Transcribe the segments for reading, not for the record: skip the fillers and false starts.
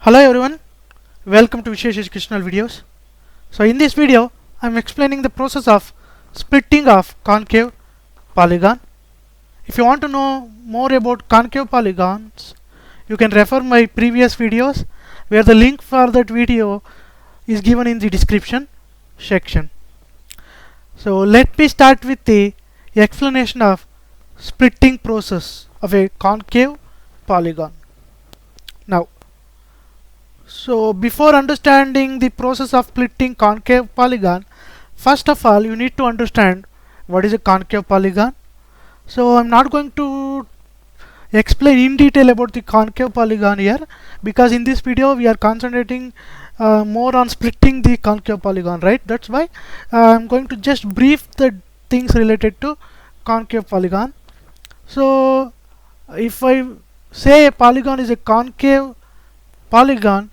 Hello everyone, welcome to Vishesh Educational Videos. So in this video, I am explaining the process of splitting of concave polygon. If you want to know more about concave polygons, you can refer my previous videos where the link for that video is given in the description section. So let me start with the explanation of splitting process of a concave polygon. Now, so before understanding the process of splitting concave polygon, first of all you need to understand what is a concave polygon. So I'm not going to explain in detail about the concave polygon here, because in this video we are concentrating more on splitting the concave polygon, right? That's why I'm going to just brief the things related to concave polygon. So if I say a polygon is a concave polygon,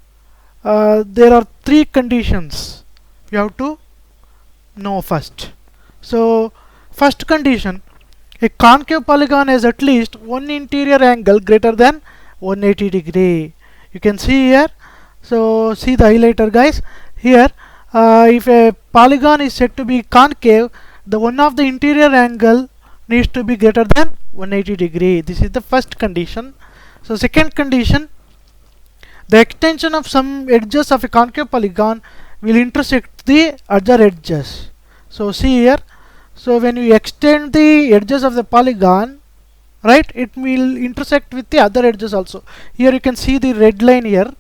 there are three conditions you have to know first. So first condition, a concave polygon has at least one interior angle greater than 180 degree. You can see here. So see the highlighter, guys. Here if a polygon is said to be concave, the one of the interior angle needs to be greater than 180 degree. This is the first condition. So second condition, the extension of some edges of a concave polygon will intersect the other edges. So see here. So when you extend the edges of the polygon, right, it will intersect with the other edges also. Here you can see the red line here.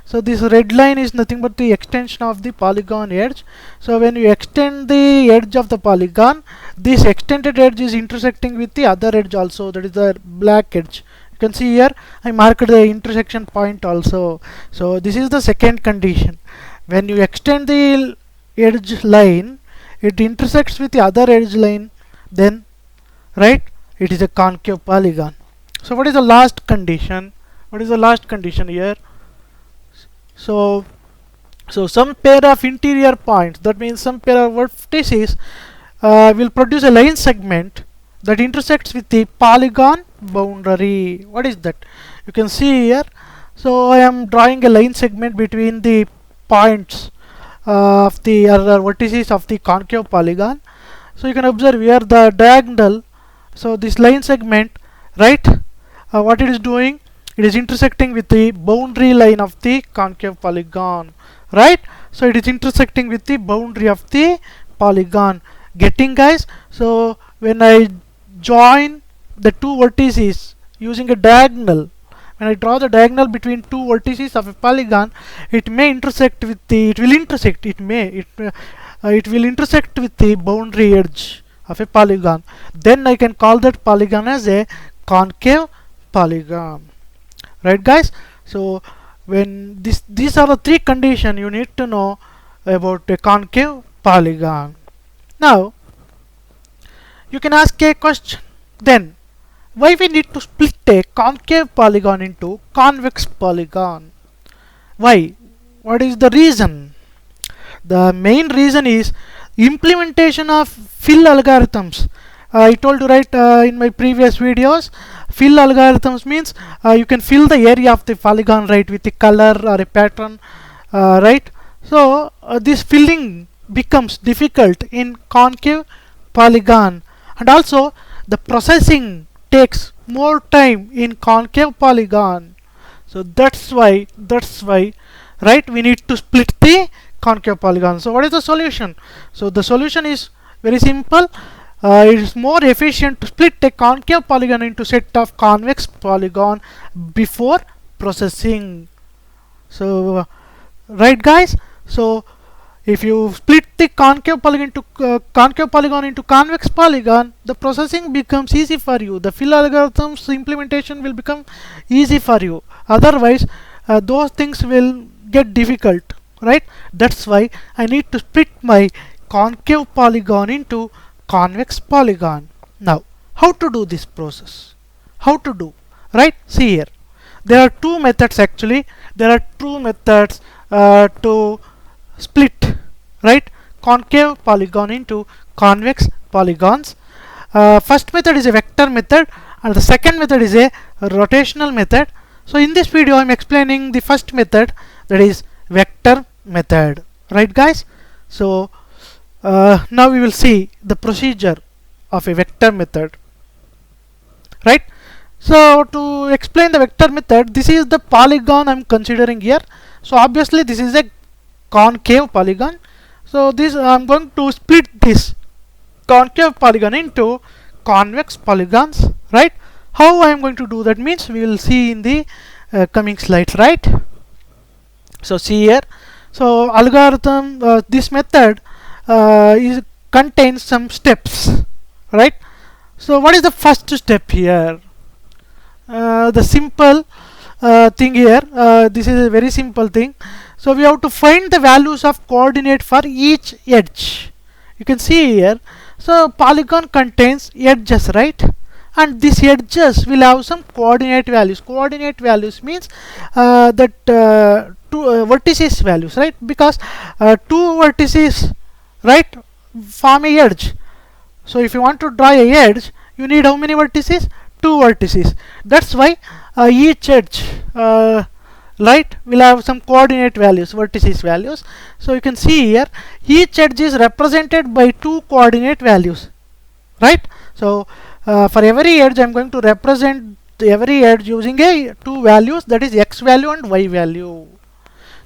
So this red line is nothing but the extension of the polygon edge. So when you extend the edge of the polygon, this extended edge is intersecting with the other edge also, that is the black edge. You can see here I marked the intersection point also. So this is the second condition. When you extend the edge line, it intersects with the other edge line, then right, it is a concave polygon. So what is the last condition? What is the last condition here? So some pair of interior points, that means some pair of vertices will produce a line segment that intersects with the polygon boundary. What is that? You can see here. So I am drawing a line segment between the points of the vertices of the concave polygon. So you can observe here the diagonal. So this line segment, right, what it is doing, it is intersecting with the boundary line of the concave polygon, right? So it is intersecting with the boundary of the polygon. Getting, guys? So when I join the two vertices using a diagonal, when I draw the diagonal between two vertices of a polygon, it may intersect with the, it will intersect with the boundary edge of a polygon. Then I can call that polygon as a concave polygon, right, guys? So when these are the three conditions you need to know about a concave polygon. Now you can ask a question, then why we need to split a concave polygon into convex polygon? Why? What is the reason? The main reason is implementation of fill algorithms. I told you, right, in my previous videos, fill algorithms means you can fill the area of the polygon, right, with a color or a pattern, right? So this filling becomes difficult in concave polygon, and also the processing takes more time in concave polygon. So that's why, right, we need to split the concave polygon. So what is the solution? So the solution is very simple. It is more efficient to split a concave polygon into set of convex polygon before processing. So right, guys? So if you split the concave polygon into convex polygon, the processing becomes easy for you. The fill algorithms implementation will become easy for you. Otherwise, those things will get difficult, right? That's why I need to split my concave polygon into convex polygon. Now, how to do this process? How to do? Right? See here. There are two methods actually. There are two methods to split, right, concave polygon into convex polygons. First method is a vector method, and the second method is a rotational method. So in this video I'm explaining the first method, that is vector method, right guys? So now we will see the procedure of a vector method, right? So to explain the vector method, this is the polygon I'm considering here. So obviously this is a concave polygon. So this I'm going to split this concave polygon into convex polygons, right? How I am going to do that means we will see in the coming slides, right? So see here. So algorithm, this method contains some steps, right? So what is the first step here? The simple thing here, this is a very simple thing. So we have to find the values of coordinate for each edge. You can see here. So polygon contains edges, right? And these edges will have some coordinate values. Coordinate values means that two vertices values, right? Because two vertices, right, form a edge. So if you want to draw a edge, you need how many vertices? Two vertices. That's why each edge, right, will have some coordinate values, vertices values. So you can see here, each edge is represented by two coordinate values, right? So for every edge I'm going to represent every edge using a two values, that is x value and y value.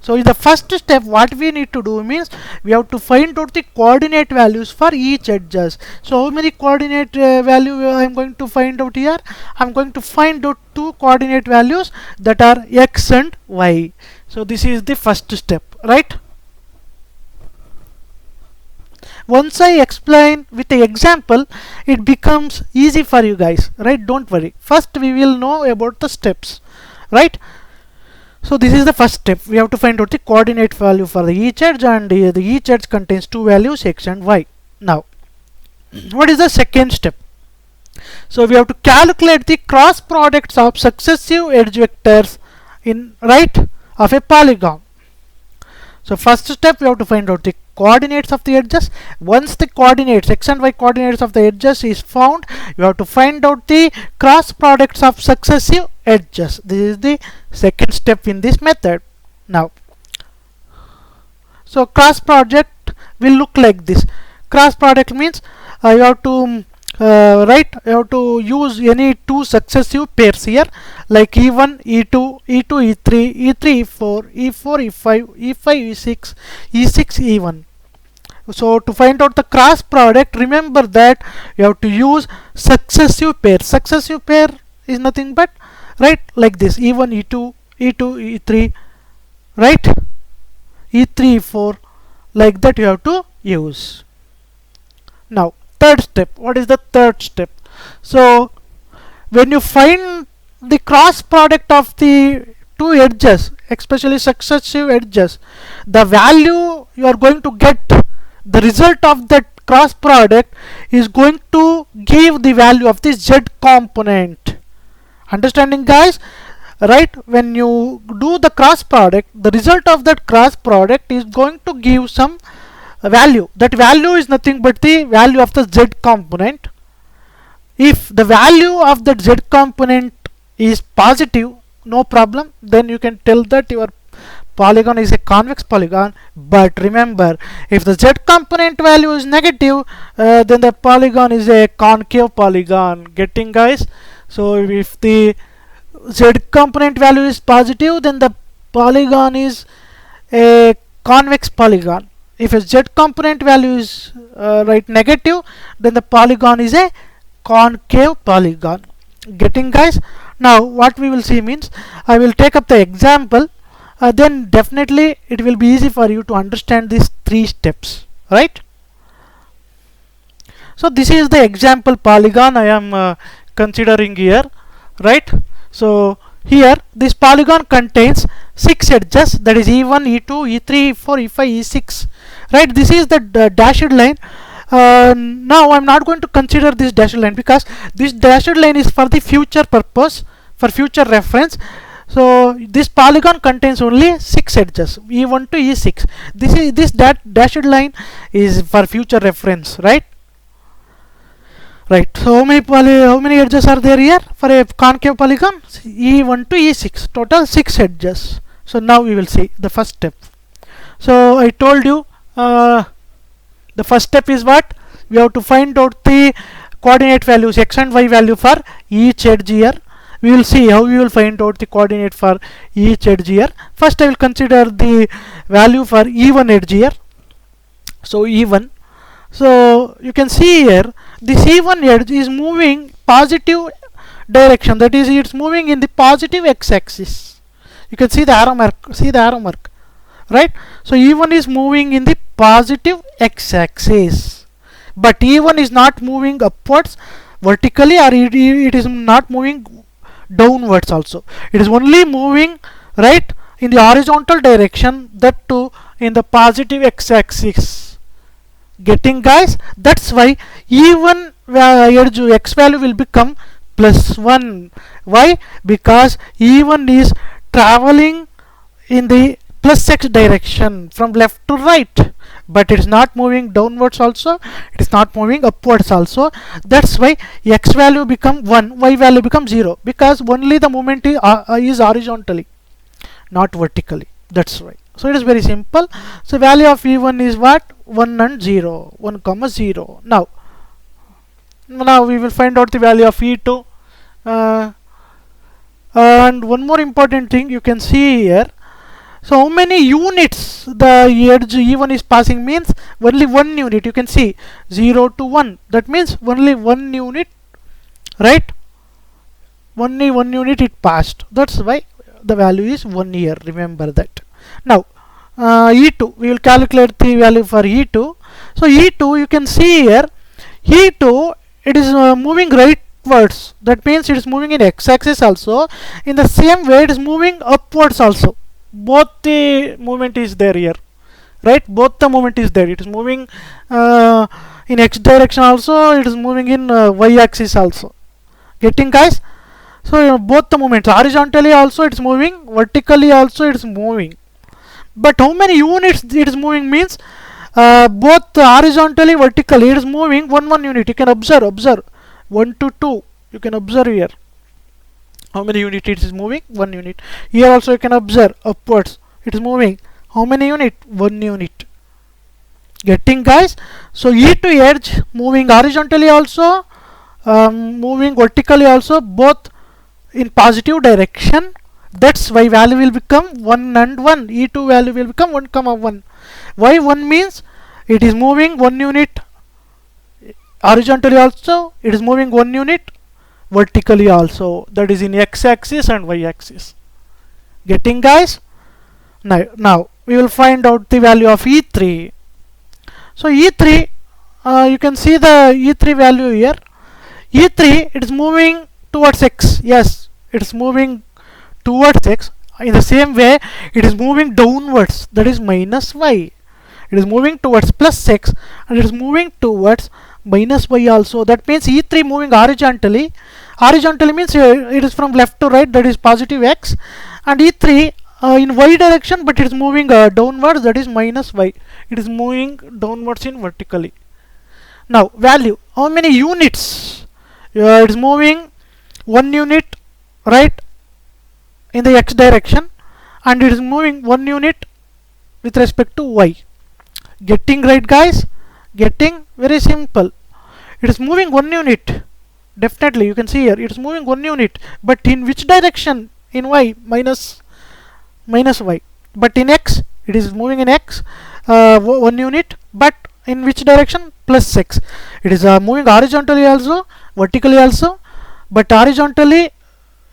So in the first step what we need to do means we have to find out the coordinate values for each edges. So how many coordinate value I am going to find out here? I am going to find out two coordinate values that are x and y. So this is the first step, right? Once I explain with the example, it becomes easy for you guys, right? Don't worry. First we will know about the steps, right? So this is the first step. We have to find out the coordinate value for the each edge, and the each edge contains two values x and y. Now what is the second step? So we have to calculate the cross products of successive edge vectors in right of a polygon. So first step, we have to find out the coordinates of the edges. Once the coordinates, x and y coordinates of the edges is found, you have to find out the cross products of successive edges. This is the second step in this method. Now, so cross product will look like this. Cross product means you have to you have to use any two successive pairs here, like E1, E2, E2, E3, E3, E4, E4, E5, E5, E6, E6, E1. So to find out the cross product, remember that you have to use successive pair. Successive pair is nothing but, right, like this, E1, E2, E2, E3, right, E3, E4, like that you have to use. Now third step, what is the third step? So when you find the cross product of the two edges, especially successive edges, the value you are going to get, the result of that cross product is going to give the value of the z component. Understanding guys? Right, when you do the cross product, the result of that cross product is going to give some value. That value is nothing but the value of the z component. If the value of that z component is positive, no problem, then you can tell that your polygon is a convex polygon. But remember, if the z component value is negative, then the polygon is a concave polygon. Getting guys? So if the z component value is positive, then the polygon is a convex polygon. If a z component value is right negative, then the polygon is a concave polygon. Getting guys? Now what we will see means, I will take up the example, then definitely it will be easy for you to understand these three steps, right? So this is the example polygon I am considering here, right? So here this polygon contains 6 edges, that is E1, E2, E3, E4, E5, E6, right? This is the dashed line. Now I'm not going to consider this dashed line because this dashed line is for the future purpose, for future reference. So this polygon contains only 6 edges, E1 to E6. This dashed line is for future reference, right? Right. So how many edges are there here for a concave polygon? E1 to E6. Total 6 edges. So now we will see the first step. So I told you the first step is what? We have to find out the coordinate values x and y value for each edge here. We will see how we will find out the coordinate for each edge here. First I will consider the value for E1 edge here. So E1. So you can see here this E1 edge is moving positive direction, that is it's moving in the positive x-axis. You can see the arrow mark, right? So E1 is moving in the positive x-axis, but E1 is not moving upwards vertically, or it is not moving downwards also. It is only moving right in the horizontal direction, that too in the positive x-axis. Getting, guys? That's why E1 edge x value will become +1. Why? Because E1 is traveling in the plus x direction from left to right, but it is not moving downwards also, it is not moving upwards also. That's why x value become 1, y value become 0, because only the movement is horizontally, not vertically. That's why. So it is very simple. So value of E1 is what? 1 and 0. 1 comma 0. Now we will find out the value of E2. And one more important thing you can see here. So how many units the edge E1 is passing means only 1 unit. You can see 0 to 1. That means only 1 unit, right? Only 1 unit it passed. That's why the value is 1 here. Remember that. Now E2, we will calculate the value for E2. So E2, you can see here, E2 it is moving rightwards. That means it is moving in x-axis also. In the same way, it is moving upwards also. Both the movement is there here, right? Both the movement is there. It is moving in x direction also. It is moving in y-axis also. Getting, guys? So both the movements, horizontally also it is moving, vertically also it is moving. But how many units it is moving means both horizontally, vertically it is moving 1 unit. You can observe 1 to 2. You can observe here how many units it is moving. 1 unit. Here also you can observe upwards it is moving how many unit? 1 unit. Getting, guys? So E2 edge moving horizontally also, moving vertically also, both in positive direction. That's why value will become 1 and 1. E2 value will become 1 comma 1. Why 1 means it is moving 1 unit horizontally also, it is moving 1 unit vertically also, that is in x-axis and y-axis. Getting, guys? Now we will find out the value of E3. So E3, you can see the E3 value here. E3 it is moving towards x. Yes, it is moving towards x. In the same way, it is moving downwards, that is minus y. It is moving towards plus x and it is moving towards minus y also. That means E3 moving horizontally. Horizontally means it is from left to right, that is positive x, and E3 in y direction, but it is moving downwards, that is minus y. It is moving downwards in vertically. Now value, how many units? It is moving 1 unit, right, in the x direction, and it is moving 1 unit with respect to y. Getting, right, guys? Getting? Very simple. It is moving 1 unit. Definitely you can see here it is moving 1 unit, but in which direction? In y, minus y. But in x it is moving in x 1 unit, but in which direction? Plus x. It is moving horizontally also, vertically also, but horizontally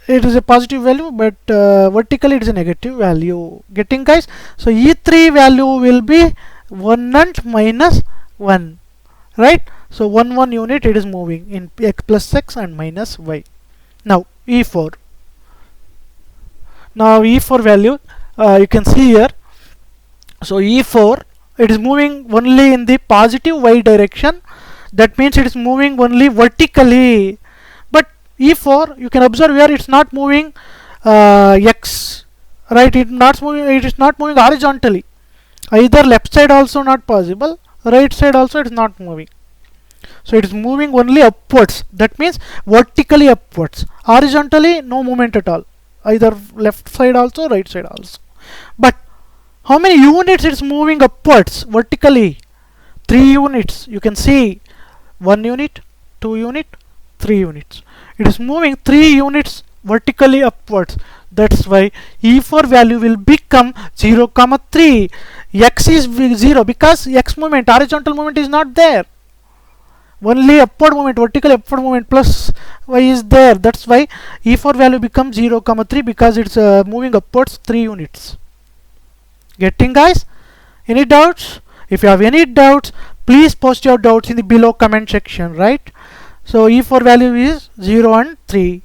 it is a positive value, but vertically it is a negative value. Getting, guys? So E3 value will be 1 and minus 1, right? So 1 unit it is moving in x plus x and minus y. Now E4. Now E4 value you can see here. So E4 it is moving only in the positive y direction. That means it is moving only vertically. But E4 you can observe here it's not moving x, right? It is not moving horizontally. Either left side also not possible, right side also it is not moving. So it is moving only upwards. That means vertically upwards. Horizontally, no movement at all. Either left side also, right side also. But how many units it's moving upwards vertically? 3 units. You can see 1 unit, 2 unit, 3 units. It is moving 3 units vertically upwards. That's why E4 value will become 0, 3. X is 0 because X movement, horizontal movement is not there. Only upward movement, vertical upward movement plus Y is there. That's why E4 value becomes 0, 3 because it's moving upwards 3 units. Getting, guys? Any doubts? If you have any doubts, please post your doubts in the below comment section, right? So E4 value is 0 and 3.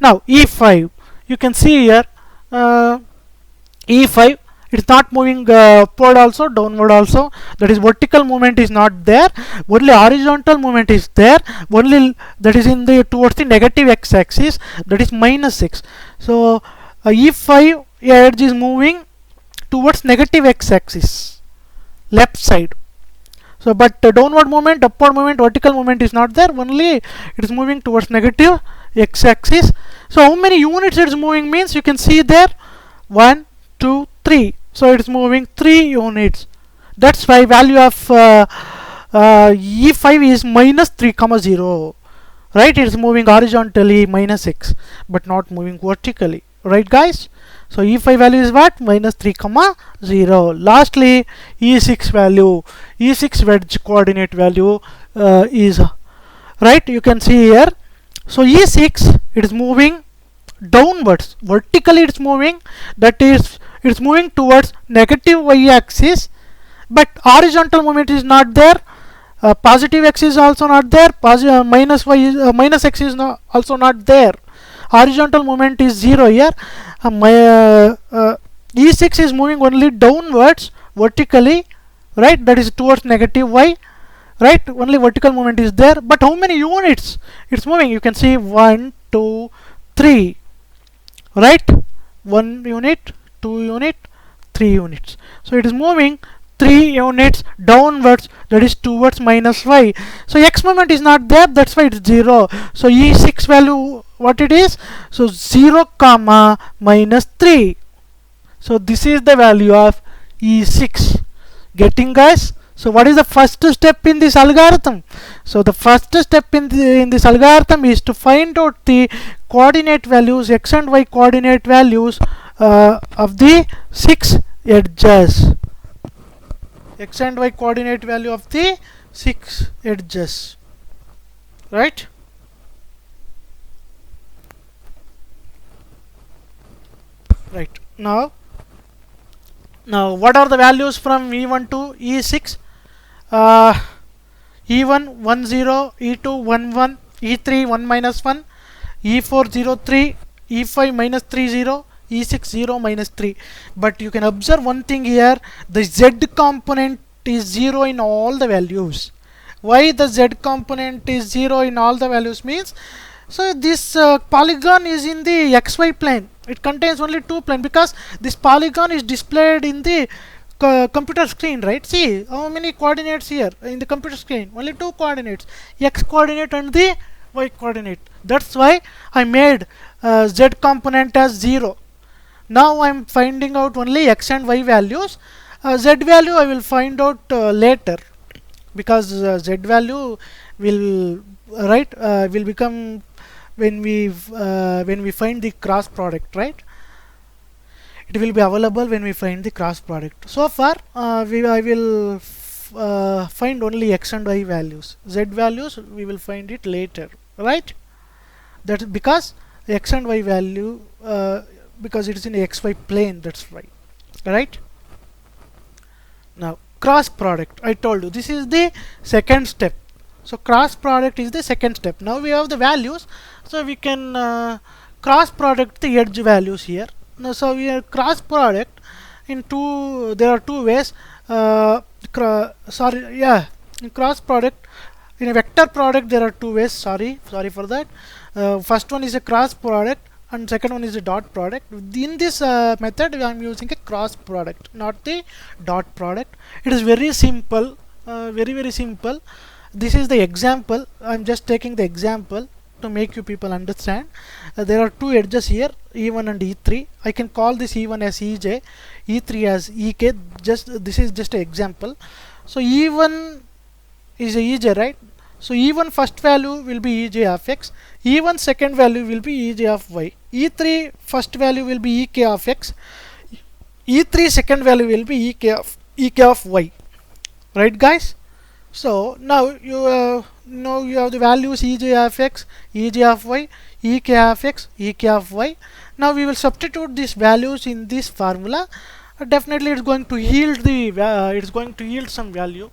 Now E5, you can see here E5, it's not moving upward also, downward also. That is vertical movement is not there. Only horizontal movement is there. Only that is in the towards the negative x-axis. That is -6. So E5 edge is moving towards negative x-axis, left side. So but downward movement, upward movement, vertical movement is not there. Only it is moving towards negative x-axis. So how many units it is moving means you can see there 1, 2, 3. So it is moving 3 units. That's why value of E5 is -3, 0. Right? It is moving horizontally -6, but not moving vertically. Right, guys? So E5 value is what? -3, 0. Lastly, E6 value. E6 wedge coordinate value is right. You can see here. So E6 it is moving downwards. Vertically it's moving. That is, it's moving towards negative y-axis. But horizontal movement is not there. Positive x is also not there. Minus y is, minus x is also not there. Horizontal movement is 0 here. E6 is moving only downwards vertically, right? That is towards negative y, right? Only vertical movement is there. But how many units it's moving? You can see 1, 2, 3, right? 1 unit, 2 unit, 3 units. So it is moving 3 units downwards, that is towards -y. So x moment is not there, that's why it's 0. So E6 value, what it is? So 0, -3. So this is the value of E6. Getting, guys? So what is the first step in this algorithm? So the first step in this algorithm is to find out the coordinate values, x and y coordinate values of the 6 edges. X and y coordinate value of the 6 edges, right? Right. Now what are the values from E1 to E6? E1 10, E2 11, E3 1 -1, E4 03, E5 -30, E6 0 -3. But you can observe one thing here, the z component is 0 in all the values. Why the z component is 0 in all the values means, so this polygon is in the xy plane. It contains only 2 planes because this polygon is displayed in the computer screen, right? See how many coordinates here in the computer screen? Only 2 coordinates, x coordinate and the y coordinate. That's why I made z component as 0. Now I am finding out only x and y values. Z value I will find out later, because z value will will become when we find the cross product, right? It will be available when we find the cross product. So far I will find only x and y values. Z values we will find it later, right? That is because x and y value because it is in the xy plane, that's right. Now cross product, I told you this is the second step. So cross product is the second step. Now we have the values, so we can cross product the edge values here. Now so we are cross product in there are 2 ways. In cross product, in a vector product there are 2 ways. Sorry for that. First one is a cross product and second one is a dot product. In this method I am using a cross product, not the dot product. It is very simple, very simple. this is the example. I'm just taking the example to make you people understand. There are two edges here, E1 and E3. I can call this E1 as EJ, E3 as EK. Just this is just an example. So E1 is a EJ, right? So E1 first value will be EJ of X, E1 second value will be EJ of Y, E3 first value will be EK of X, E3 second value will be EK of Y, right guys? So now you have the values EJ of X, EJ of Y, EK of X, EK of Y. Now we will substitute these values in this formula. Definitely it's going to yield some value.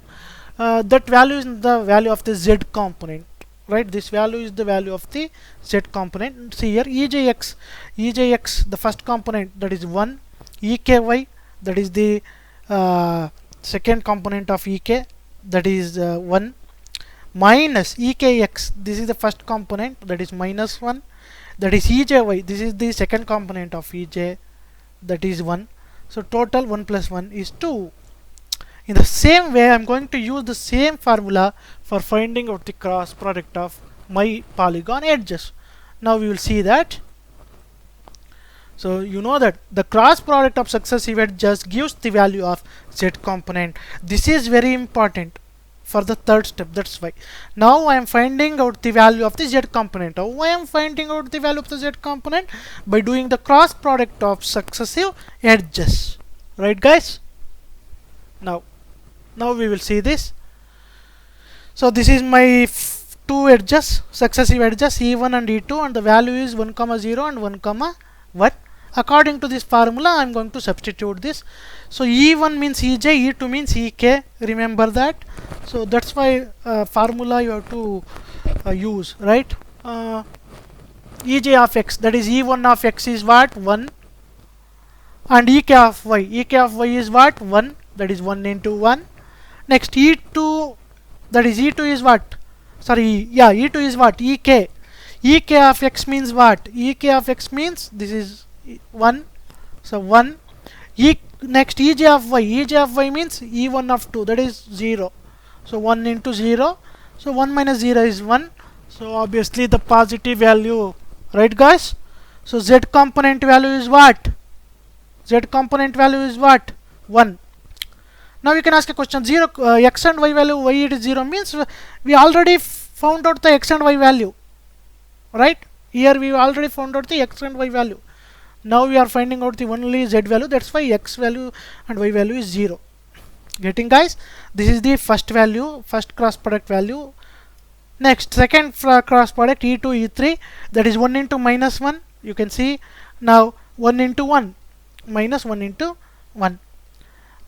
That value is the value of the Z component, right? This value is the value of the Z component. See here, EJX, the first component, that is 1, EKY, that is the second component of EK, that is 1, minus EKX, this is the first component, that is minus 1, that is EJY, this is the second component of EJ, that is 1. So total 1 plus 1 is 2. In the same way, I'm going to use the same formula for finding out the cross product of my polygon edges. Now we will see that. So you know that the cross product of successive edges gives the value of Z component. This is very important for the third step. That's why now I am finding out the value of the Z component. How I am finding out the value of the Z component? By doing the cross product of successive edges, right guys? Now we will see this. So this is my two edges, successive edges, E1 and E2, and the value is 1, 0 and 1, 1. According to this formula, I am going to substitute this. So E1 means EJ, E2 means EK. Remember that. So that's why formula you have to use, right? EJ of X, that is E1 of X is what? 1. And EK of Y, is what? 1. That is 1 into 1. Next E2, that is E2 is what? E2 is what? EK. EK of X means what? EK of X means this is 1. So 1. Next EJ of Y. EJ of Y means E1 of 2, that is 0. So 1 into 0. So 1 minus 0 is 1. So obviously the positive value, right guys? So Z component value is what? Z component value is what? 1. Now you can ask a question, X and Y value, why it is 0 means we already found out the X and Y value, right? Here we already found out the X and Y value. Now we are finding out the only Z value, that's why X value and Y value is 0. Getting guys? This is the first value, first cross product value. Next, second cross product, E2, E3, that is 1 into minus 1. You can see now 1 into 1, minus 1 into 1.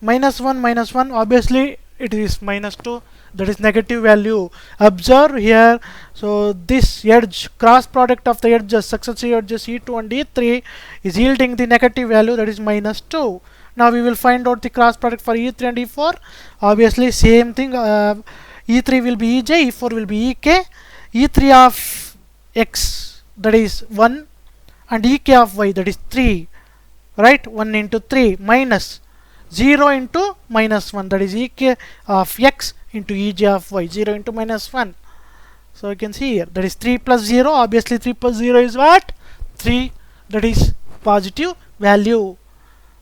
Minus 1, obviously it is minus 2, that is negative value. Observe here, so this edge, cross product of the edges, successive edges E2 and E3 is yielding the negative value, that is minus 2. Now we will find out the cross product for E3 and E4. Obviously same thing, E3 will be EJ, E4 will be EK. E3 of X, that is 1, and EK of Y, that is 3, right? 1 into 3 minus 0 into minus 1, that is EK of X into EJ of Y, 0 into minus 1. So you can see here, that is 3 plus 0, obviously 3 plus 0 is what? 3, that is positive value.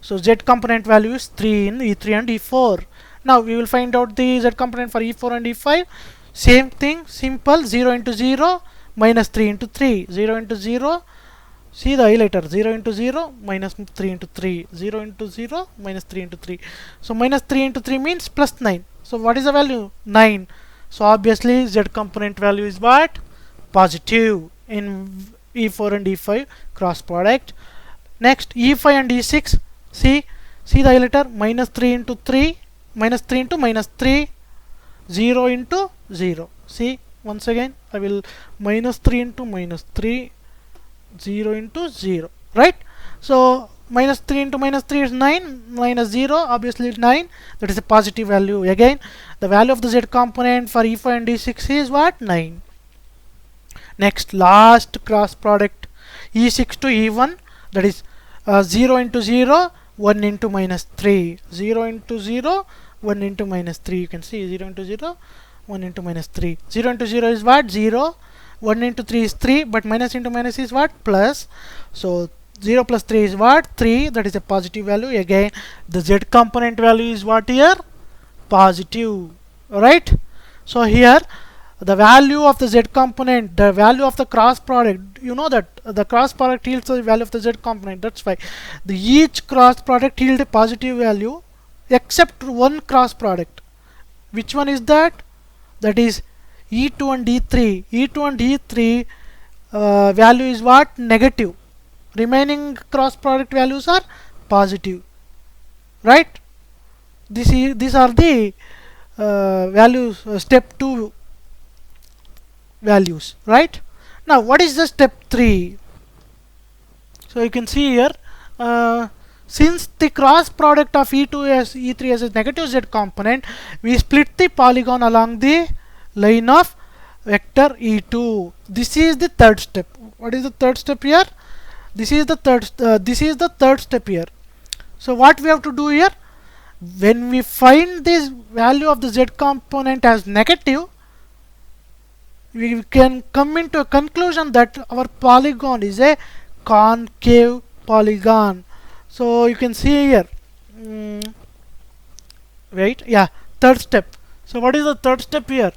So Z component value is 3 in E3 and E4. Now we will find out the Z component for E4 and E5. Same thing, simple, 0 into 0, minus 3 into 3, 0 into 0. See the highlighter, 0 into 0, minus 3 into 3, 0 into 0, minus 3 into 3. So minus 3 into 3 means plus 9. So what is the value? 9. So obviously Z component value is what? Positive in E4 and E5 cross product. Next, E5 and E6, see the highlighter, minus 3 into 3, minus 3 into minus 3, 0 into 0. See, once again, I will minus 3 into minus 3, 0 into 0, right? So minus 3 into minus 3 is 9, minus 0, obviously 9, that is a positive value. Again, the value of the Z component for E5 and E6 is what? 9. Next, last cross product, E6 to E1, that is 0 into 0, 1 into minus 3, 0 into 0, 1 into minus 3. You can see 0 into 0, 1 into minus 3. 0 into 0 is what? 0. 1 into 3 is 3, but minus into minus is what? Plus. So 0 plus 3 is what? 3. That is a positive value. Again, the z component value is what here? Positive. Alright? So here, the value of the z component, the value of the cross product, you know that the cross product yields the value of the z component. That's why the each cross product yield a positive value except one cross product. Which one is that? That is E2 and E3. E2 and E3 value is what? Negative. Remaining cross product values are positive. Right? These are the values, step 2 values. Right? Now, what is the step 3? So you can see here, since the cross product of E2 as E3 as a negative z component, we split the polygon along the line of vector E2. This is the third step. What is the third step here? This is the third step here. So what we have to do here? When we find this value of the z component as negative, we can come into a conclusion that our polygon is a concave polygon. So you can see here, right? Yeah, third step. So what is the third step here?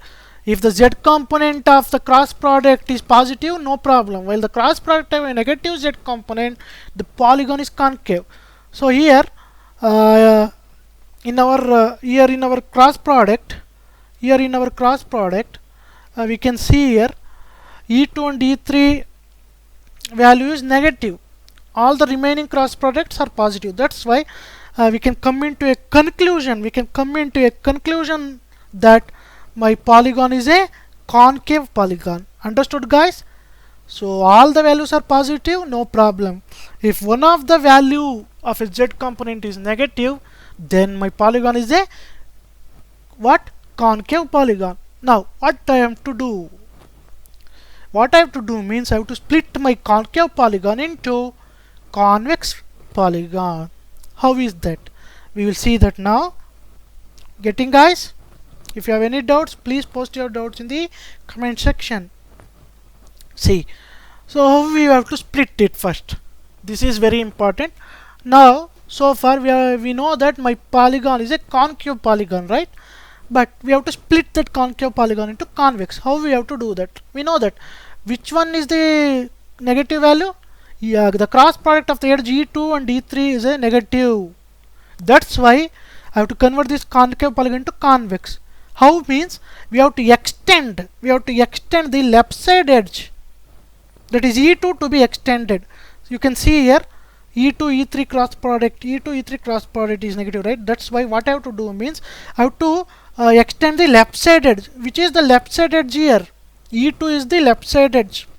If the z component of the cross product is positive, no problem. While the cross product have a negative z component, the polygon is concave. So here, in our cross product, we can see here E2 and E3 value is negative. All the remaining cross products are positive. That's why we can come into a conclusion. That my polygon is a concave polygon. Understood, guys? So all the values are positive, no problem. If one of the value of a z component is negative, then my polygon is a what? Concave polygon. Now what I have to do? What I have to do means I have to split my concave polygon into convex polygon. How is that? We will see that now. Getting, guys? If you have any doubts, please post your doubts in the comment section. See, so how we have to split it first. This is very important. Now, so far we know that my polygon is a concave polygon, right? But we have to split that concave polygon into convex. How we have to do that? We know that. Which one is the negative value? Yeah, the cross product of the edge E2 and E3 is a negative. That's why I have to convert this concave polygon to convex. How means we have to extend the left side edge, that is E2, to be extended. So you can see here E2 E3 cross product is negative, right? That's why what I have to do means I have to extend the left side edge. Which is the left side edge here? E2 is the left side edge.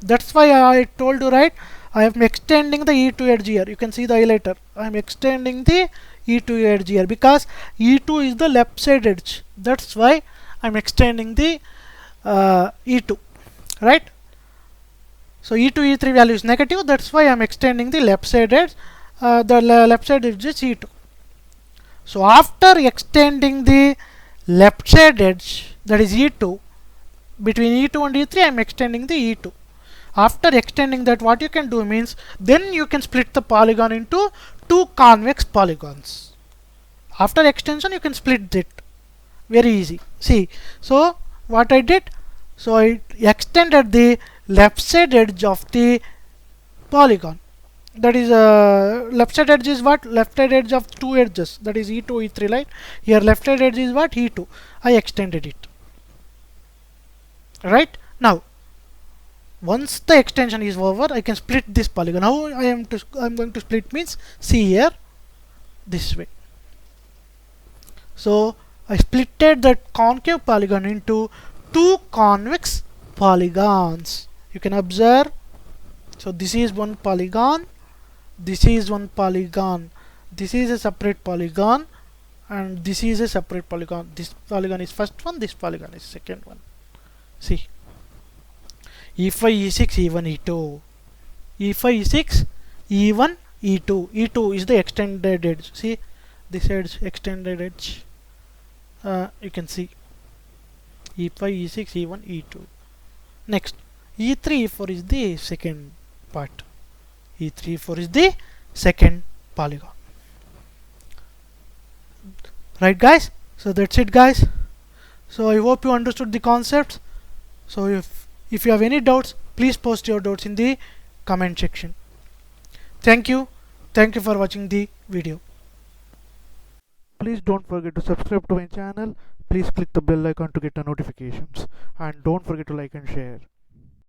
That's why I told you, right? I am extending the E2 edge here. You can see the highlighter. I am extending the E2 edge here because E2 is the left side edge. That's why I am extending the E2, right? So E2 E3 value is negative. That's why I am extending the left side edge. The left side edge is E2. So after extending the left side edge, that is E2, between E2 and E3, I am extending the E2. After extending that, what you can do means, then you can split the polygon into two convex polygons. After extension, you can split it. Very easy. See, so what I did? So I extended the left side edge of the polygon. That is left side edge is what? Left side edge of two edges. That is E2, E3, right? Here left side edge is what? E2. I extended it. Right? Now, once the extension is over, I can split this polygon. How I am going to split means, see here, this way. So I splitted that concave polygon into two convex polygons. You can observe. So this is one polygon, this is one polygon, this is a separate polygon, and this is a separate polygon. This polygon is first one, this polygon is second one. See, E5, E6, E1, E2. E5, E6, E1, E2. E2 is the extended edge. See, this edge, extended edge. You can see. E5, E6, E1, E2. Next, E3, E4 is the second part. E3, E4 is the second polygon. Right, guys? So that's it, guys. So I hope you understood the concepts. So if you have any doubts, please post your doubts in the comment section. Thank you. Thank you for watching the video. Please don't forget to subscribe to my channel. Please click the bell icon to get the notifications. And don't forget to like and share.